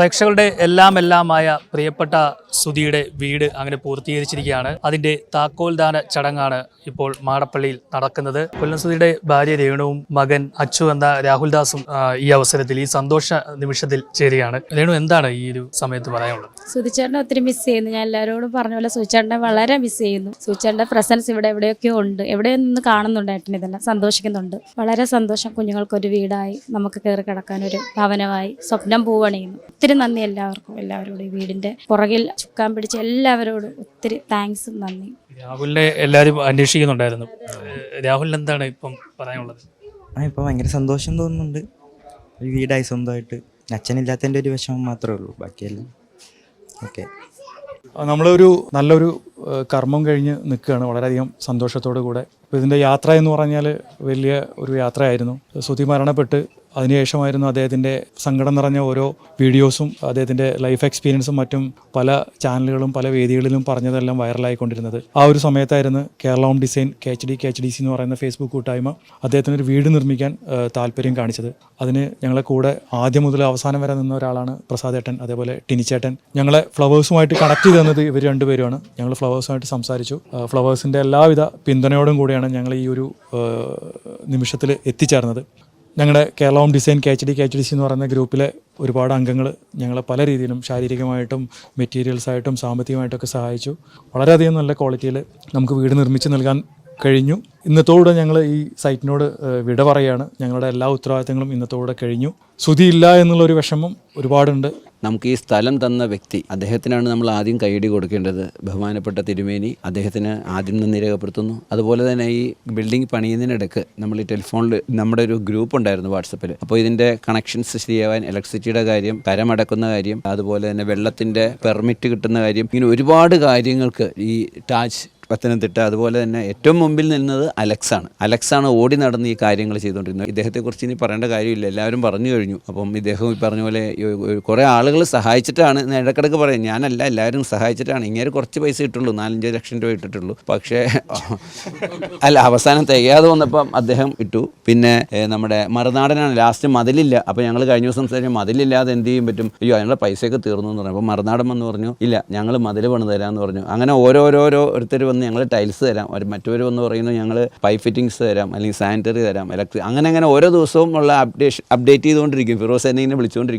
പ്രേക്ഷകരുടെ എല്ലാമായ പ്രിയപ്പെട്ട സുധിയുടെ വീട് അങ്ങനെ പൂർത്തീകരിച്ചിരിക്കുകയാണ്. അതിന്റെ താക്കോൽദാന ചടങ്ങാണ് ഇപ്പോൾ മാടപ്പള്ളിയിൽ നടക്കുന്നത്. കൊല്ലം സുധിയുടെ ഭാര്യ രേണുവും മകൻ അച്ചു എന്ന രാഹുൽദാസും ഈ അവസരത്തിൽ ഈ സന്തോഷ നിമിഷത്തിൽ ചേരുകയാണ്. രേണു, എന്താണ് ഈ ഒരു സമയത്ത് പറയാനുള്ളത്? സുധിച്ചേട്ടനെ ഒത്തിരി മിസ് ചെയ്യുന്നു. ഞാൻ എല്ലാവരോടും പറഞ്ഞ പോലെ സുധിച്ചേട്ടനെ വളരെ മിസ് ചെയ്യുന്നു. സുധിച്ചേട്ടൻ്റെ പ്രസൻസ് ഇവിടെ എവിടെയൊക്കെയോ ഉണ്ട്, എവിടെ നിന്ന് കാണുന്നുണ്ട്. ഏട്ടൻ ഇതെല്ലാം സന്തോഷിക്കുന്നുണ്ട്. വളരെ സന്തോഷം. കുഞ്ഞുങ്ങൾക്കൊരു വീടായി, നമുക്ക് കയറി കിടക്കാനൊരു ഭവനമായി, സ്വപ്നം പൂവണിയുന്നു. ഒത്തിരി നന്ദി എല്ലാവരോടും. ഈ വീടിന്റെ പുറകിൽ ചുക്കാൻ പിടിച്ച എല്ലാവരോടും ഒത്തിരി താങ്ക്സും നന്ദി. രാഹുലിനെ എല്ലാവരും അന്വേഷിക്കുന്നുണ്ടായിരുന്നു. രാഹുലിന് എന്താണ് ഇപ്പം പറയാനുള്ളത്? ഇപ്പം ഭയങ്കര സന്തോഷം തോന്നുന്നുണ്ട്. ഒരു വീടായി സ്വന്തമായിട്ട്. അച്ഛനില്ലാത്തതിൻ്റെ ഒരു വിഷമം മാത്രമേ ഉള്ളൂ, ബാക്കിയെല്ലാം ഓക്കെ. നമ്മളൊരു നല്ലൊരു കർമ്മം കഴിഞ്ഞ് നിൽക്കുകയാണ് വളരെയധികം സന്തോഷത്തോടു കൂടെ. അപ്പോൾ ഇതിൻ്റെ യാത്ര എന്ന് പറഞ്ഞാൽ വലിയ ഒരു യാത്രയായിരുന്നു. സുധി മരണപ്പെട്ട് അതിനുശേഷമായിരുന്നു അദ്ദേഹത്തിൻ്റെ സങ്കടം നിറഞ്ഞ ഓരോ വീഡിയോസും അദ്ദേഹത്തിൻ്റെ ലൈഫ് എക്സ്പീരിയൻസും മറ്റും പല ചാനലുകളും പല വേദികളിലും പറഞ്ഞതെല്ലാം വൈറലായിക്കൊണ്ടിരുന്നത്. ആ ഒരു സമയത്തായിരുന്നു കേരള ഹോം ഡിസൈൻ KHDC എന്ന് പറയുന്ന ഫേസ്ബുക്ക് കൂട്ടായ്മ അദ്ദേഹത്തിനൊരു വീട് നിർമ്മിക്കാൻ താല്പര്യം കാണിച്ചത്. അതിന് ഞങ്ങളെ കൂടെ ആദ്യം മുതൽ അവസാനം വരെ നിന്ന ഒരാളാണ് പ്രസാദേട്ടൻ, അതേപോലെ ടിനിച്ചേട്ടൻ. ഞങ്ങളെ ഫ്ലവേഴ്സുമായിട്ട് കണക്ട് ചെയ്ത് തന്നത് ഇവർ രണ്ടുപേരുമാണ്. ഞങ്ങൾ ഫ്ലവേഴ്സുമായിട്ട് സംസാരിച്ചു. ഫ്ലവേഴ്സിൻ്റെ എല്ലാവിധ പിന്തുണയോടും കൂടിയാണ് ഞങ്ങൾ ഈ ഒരു നിമിഷത്തിൽ എത്തിച്ചേർന്നത്. ഞങ്ങളുടെ കേരള ഹോം ഡിസൈൻ KHDC എന്ന് പറയുന്ന ഗ്രൂപ്പിലെ ഒരുപാട് അംഗങ്ങൾ ഞങ്ങളെ പല രീതിയിലും ശാരീരികമായിട്ടും മെറ്റീരിയൽസായിട്ടും സാമ്പത്തികമായിട്ടൊക്കെ സഹായിച്ചു. വളരെയധികം നല്ല ക്വാളിറ്റിയിൽ നമുക്ക് വീട് നിർമ്മിച്ച് നൽകാൻ കഴിഞ്ഞു. ഇന്നത്തോടെ ഞങ്ങൾ ഈ സൈറ്റിനോട് വിട പറയുകയാണ്. ഞങ്ങളുടെ എല്ലാ ഉത്തരവാദിത്തങ്ങളും ഇന്നത്തോടെ കഴിഞ്ഞു. സുധി ഇല്ല എന്നുള്ളൊരു വിഷമം ഒരുപാടുണ്ട്. നമുക്ക് ഈ സ്ഥലം തന്ന വ്യക്തി, അദ്ദേഹത്തിനാണ് നമ്മൾ ആദ്യം കൈയടി കൊടുക്കേണ്ടത്. ബഹുമാനപ്പെട്ട തിരുമേനി, അദ്ദേഹത്തിന് ആദ്യം നന്ദി രേഖപ്പെടുത്തുന്നു. അതുപോലെ തന്നെ ഈ ബിൽഡിംഗ് പണിയുന്നതിനിടയ്ക്ക് നമ്മൾ ഈ ടെലിഫോണിൽ നമ്മുടെ ഒരു ഗ്രൂപ്പ് ഉണ്ടായിരുന്നു വാട്സപ്പിൽ. അപ്പോൾ ഇതിൻ്റെ കണക്ഷൻസ് ശരിയാവാൻ, ഇലക്ട്രിസിറ്റിയുടെ കാര്യം, കരമടക്കുന്ന കാര്യം, അതുപോലെ തന്നെ വെള്ളത്തിൻ്റെ പെർമിറ്റ് കിട്ടുന്ന കാര്യം, ഇങ്ങനെ ഒരുപാട് കാര്യങ്ങൾക്ക് ഈ ടാച്ച് പത്തനംതിട്ട, അതുപോലെ തന്നെ ഏറ്റവും മുമ്പിൽ നിന്നത് അലക്സാണ് ഓടി നടന്ന് ഈ കാര്യങ്ങൾ ചെയ്തുകൊണ്ടിരുന്നത്. ഇദ്ദേഹത്തെക്കുറിച്ച് ഇനി പറയേണ്ട കാര്യമില്ല, എല്ലാവരും പറഞ്ഞു കഴിഞ്ഞു. അപ്പം ഇദ്ദേഹം ഈ പറഞ്ഞ പോലെ കുറേ ആളുകൾ സഹായിച്ചിട്ടാണ്, ഇടക്കിടക്ക് പറയും ഞാനല്ല, എല്ലാവരും സഹായിച്ചിട്ടാണ്. ഇങ്ങനെ കുറച്ച് പൈസ ഇട്ടുള്ളൂ, 4-5 ലക്ഷം രൂപ ഇട്ടിട്ടുള്ളൂ. പക്ഷേ അല്ല, അവസാനം തികയാതെ വന്നപ്പം അദ്ദേഹം ഇട്ടു. പിന്നെ നമ്മുടെ മറുനാടനാണ് ലാസ്റ്റ് മതിലില്ല. അപ്പോൾ ഞങ്ങൾ കഴിഞ്ഞ ദിവസം സംസാരിച്ചു, മതിലില്ലാതെ എന്ത് ചെയ്യാൻ പറ്റും? അയ്യോ, അതിനുള്ള പൈസയൊക്കെ തീർന്നു എന്ന് പറഞ്ഞു. അപ്പോൾ മറുനാടൻ വന്ന് പറഞ്ഞു, ഇല്ല ഞങ്ങൾ മതിൽ പണിത് തരാമെന്ന് പറഞ്ഞു. അങ്ങനെ ഓരോരുത്തർ വന്ന് ഞങ്ങൾ ടൈൽസ് തരാം, മറ്റൊരു വന്ന് പറയുന്നു ഞങ്ങൾ പൈപ്പ് ഫിറ്റിങ്സ് തരാം, അല്ലെങ്കിൽ സാനിറ്ററി തരാം, അങ്ങനെ ഓരോ ദിവസവും ഉള്ള അപ്ഡേറ്റ് ചെയ്തുകൊണ്ടിരിക്കും. ഫിറോസ് എന്നെ ഇങ്ങനെ വിളിച്ചുകൊണ്ടിരിക്കും.